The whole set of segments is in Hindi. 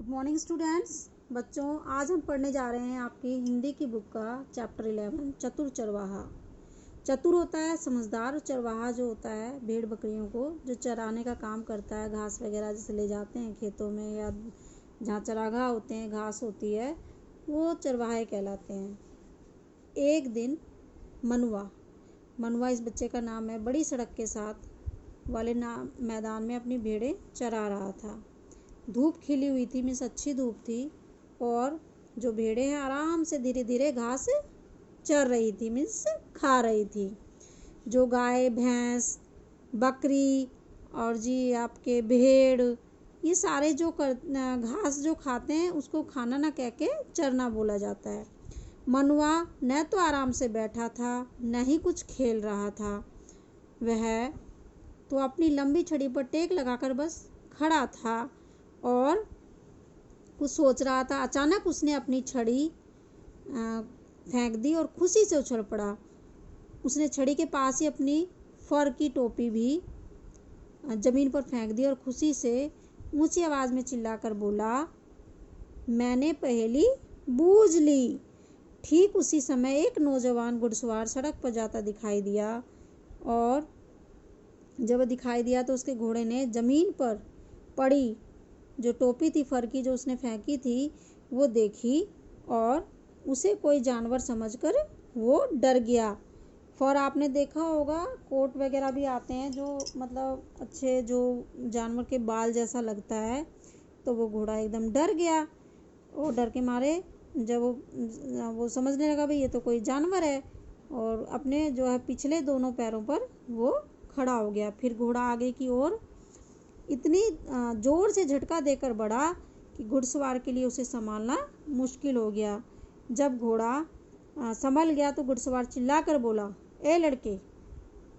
Good morning students. बच्चों, आज हम पढ़ने जा रहे हैं आपकी हिंदी की बुक का चैप्टर 11 चतुर चरवाहा। चतुर होता है समझदार, चरवाहा जो होता है भेड़ बकरियों को जो चराने का काम करता है, घास वगैरह जैसे ले जाते हैं खेतों में या जहाँ चरागाह होते हैं घास होती है, वो चरवाहे कहलाते हैं। एक दिन मनुआ इस बच्चे का नाम है, बड़ी सड़क के साथ वाले मैदान में अपनी भेड़ें चरा रहा था। धूप खिली हुई थी, मीन्स अच्छी धूप थी, और जो भेड़ें हैं आराम से धीरे धीरे घास चर रही थी, मीन्स खा रही थी। जो गाय भैंस बकरी और जी आपके भेड़, ये सारे जो घास जो खाते हैं उसको खाना ना कह के चरना बोला जाता है। मनुआ न तो आराम से बैठा था न ही कुछ खेल रहा था, वह तो अपनी लंबी छड़ी पर टेक लगाकर बस खड़ा था और कुछ सोच रहा था। अचानक उसने अपनी छड़ी फेंक दी और खुशी से उछल पड़ा। उसने छड़ी के पास ही अपनी फर की टोपी भी जमीन पर फेंक दी और खुशी से ऊंची आवाज में चिल्लाकर बोला, मैंने पहेली बूझ ली। ठीक उसी समय एक नौजवान घुड़सवार सड़क पर जाता दिखाई दिया, और जब वह दिखाई दिया तो उसके घोड़े ने जमीन पर पड़ी जो टोपी थी फर की जो उसने फेंकी थी वो देखी, और उसे कोई जानवर समझकर वो डर गया। फर आपने देखा होगा, कोट वगैरह भी आते हैं जो मतलब अच्छे, जो जानवर के बाल जैसा लगता है, तो वो घोड़ा एकदम डर गया। और डर के मारे जब वो समझने लगा भाई ये तो कोई जानवर है, और अपने जो है पिछले दोनों पैरों पर वो खड़ा हो गया। फिर घोड़ा आगे की ओर इतनी जोर से झटका देकर बढ़ा कि घुड़सवार के लिए उसे संभालना मुश्किल हो गया। जब घोड़ा संभल गया तो घुड़सवार चिल्लाकर बोला, ए लड़के,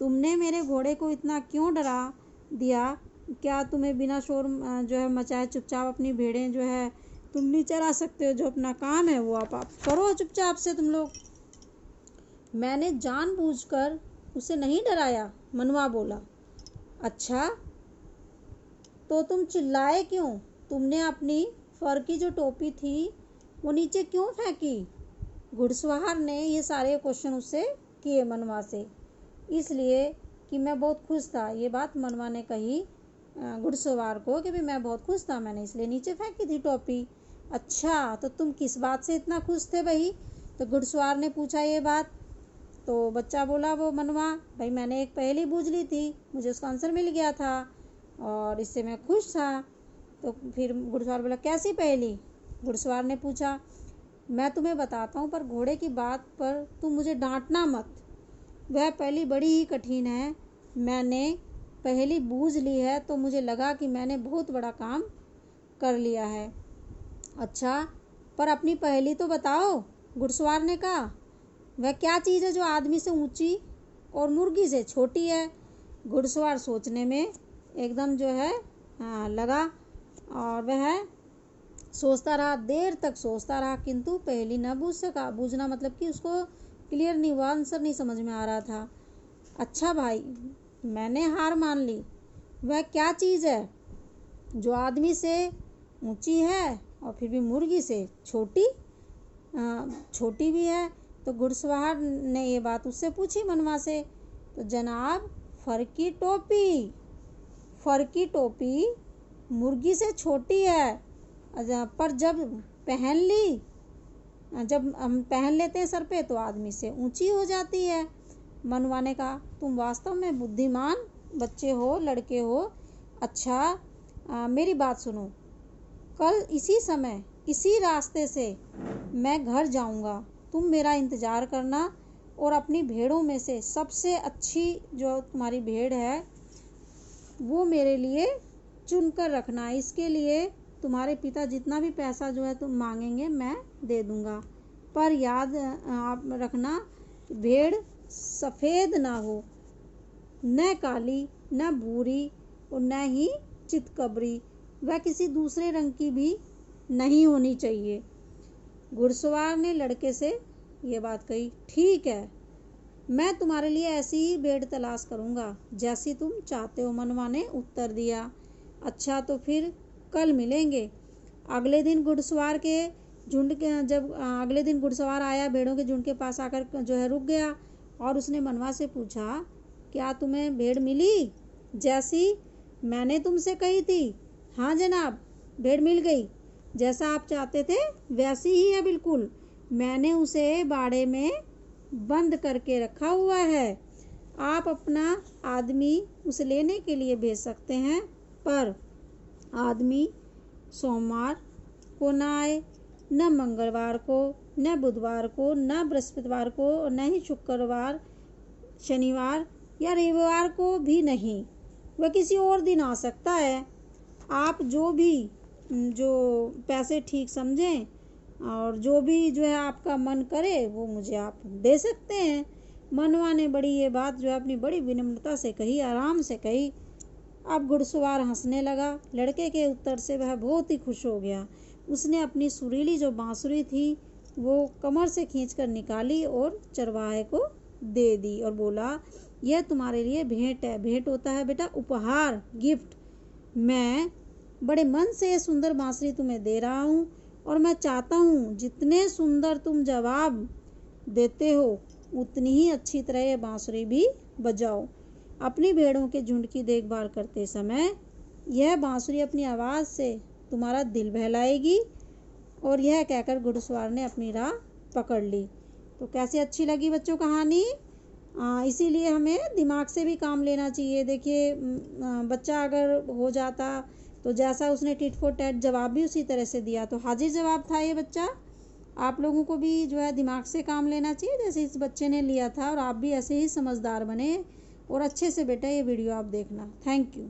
तुमने मेरे घोड़े को इतना क्यों डरा दिया? क्या तुम्हें बिना शोर जो है मचाए चुपचाप अपनी भेड़ें जो है तुम नहीं चरा सकते हो? जो अपना काम है वो आप करो चुपचाप से तुम लोग। मैंने जानबूझकर उसे नहीं डराया, मनुआ बोला। अच्छा, तो तुम चिल्लाए क्यों? तुमने अपनी फर की जो टोपी थी वो नीचे क्यों फेंकी? घुड़सवार ने ये सारे क्वेश्चन उससे किए मनुआ से, इसलिए कि मैं बहुत खुश था। ये बात मनुआ ने कही घुड़सवार को कि भाई मैं बहुत खुश था, मैंने इसलिए नीचे फेंकी थी टोपी। अच्छा, तो तुम किस बात से इतना खुश थे भाई? तो घुड़सवार ने पूछा ये बात। तो बच्चा बोला वो मनुआ, भाई मैंने एक पहेली बूझ ली थी, मुझे उसका आंसर मिल गया था और इससे मैं खुश था। तो फिर घुड़सवार बोला, कैसी पहेली? घुड़सवार ने पूछा, मैं तुम्हें बताता हूँ, पर घोड़े की बात पर तुम मुझे डांटना मत। वह पहेली बड़ी ही कठिन है, मैंने पहेली बूझ ली है तो मुझे लगा कि मैंने बहुत बड़ा काम कर लिया है। अच्छा, पर अपनी पहेली तो बताओ, घुड़सवार ने कहा। वह क्या चीज़ है जो आदमी से ऊंची और मुर्गी से छोटी है? घुड़सवार सोचने में एकदम जो है लगा, और वह सोचता रहा, देर तक सोचता रहा, किंतु पहेली न बूझ सका। बूझना मतलब कि उसको क्लियर नहीं हुआ, आंसर नहीं समझ में आ रहा था। अच्छा भाई, मैंने हार मान ली। वह क्या चीज़ है जो आदमी से ऊंची है और फिर भी मुर्गी से छोटी भी है? तो घुड़सवार ने ये बात उससे पूछी मनुआ से। तो जनाब, फर की टोपी मुर्गी से छोटी है, पर जब हम पहन लेते हैं सर पे तो आदमी से ऊंची हो जाती है। मनुआ ने कहा, तुम वास्तव में बुद्धिमान बच्चे हो, लड़के हो। अच्छा, मेरी बात सुनो, कल इसी समय इसी रास्ते से मैं घर जाऊंगा, तुम मेरा इंतज़ार करना और अपनी भेड़ों में से सबसे अच्छी जो तुम्हारी भेड़ है वो मेरे लिए चुनकर रखना। इसके लिए तुम्हारे पिता जितना भी पैसा जो है तुम मांगेंगे मैं दे दूंगा, पर याद आप रखना, भेड़ सफ़ेद ना हो, न काली न भूरी और न ही चितकबरी, वह किसी दूसरे रंग की भी नहीं होनी चाहिए। घुड़सवार ने लड़के से ये बात कही। ठीक है, मैं तुम्हारे लिए ऐसी ही भेड़ तलाश करूंगा जैसी तुम चाहते हो, मनुआ ने उत्तर दिया। अच्छा, तो फिर कल मिलेंगे। अगले दिन घुड़सवार के झुंड के जब अगले दिन घुड़सवार आया, भेड़ों के झुंड के पास आकर जो है रुक गया और उसने मनवा से पूछा, क्या तुम्हें भेड़ मिली जैसी मैंने तुमसे कही थी? हाँ जनाब, भेड़ मिल गई, जैसा आप चाहते थे वैसी ही है बिल्कुल। मैंने उसे बाड़े में बंद करके रखा हुआ है। आप अपना आदमी उसे लेने के लिए भेज सकते हैं, पर आदमी सोमवार को न आए, न मंगलवार को, न बुधवार को, न बृहस्पतिवार को, और न ही शुक्रवार, शनिवार या रविवार को भी नहीं। वह किसी और दिन आ सकता है। आप जो पैसे ठीक समझें और जो भी जो है आपका मन करे वो मुझे आप दे सकते हैं। मनवा ने बड़ी ये बात जो है अपनी बड़ी विनम्रता से कही, आराम से कही। अब घुड़सवार हंसने लगा। लड़के के उत्तर से वह बहुत ही खुश हो गया। उसने अपनी सुरीली जो बांसुरी थी वो कमर से खींचकर निकाली और चरवाहे को दे दी और बोला, यह तुम्हारे लिए भेंट है। भेंट होता है बेटा उपहार, गिफ्ट। मैं बड़े मन से ये सुंदर बांसुरी तुम्हें दे रहा हूँ और मैं चाहता हूँ जितने सुंदर तुम जवाब देते हो उतनी ही अच्छी तरह ये बांसुरी भी बजाओ। अपनी भेड़ों के झुंड की देखभाल करते समय यह बांसुरी अपनी आवाज़ से तुम्हारा दिल बहलाएगी। और यह कहकर घुड़सवार ने अपनी राह पकड़ ली। तो कैसी अच्छी लगी बच्चों कहानी? इसीलिए हमें दिमाग से भी काम लेना चाहिए। देखिए बच्चा अगर हो जाता तो जैसा उसने टिट फॉर टैट जवाब भी उसी तरह से दिया तो हाजिर जवाब था ये बच्चा। आप लोगों को भी जो है दिमाग से काम लेना चाहिए जैसे इस बच्चे ने लिया था, और आप भी ऐसे ही समझदार बने और अच्छे से बेटा ये वीडियो आप देखना। Thank you.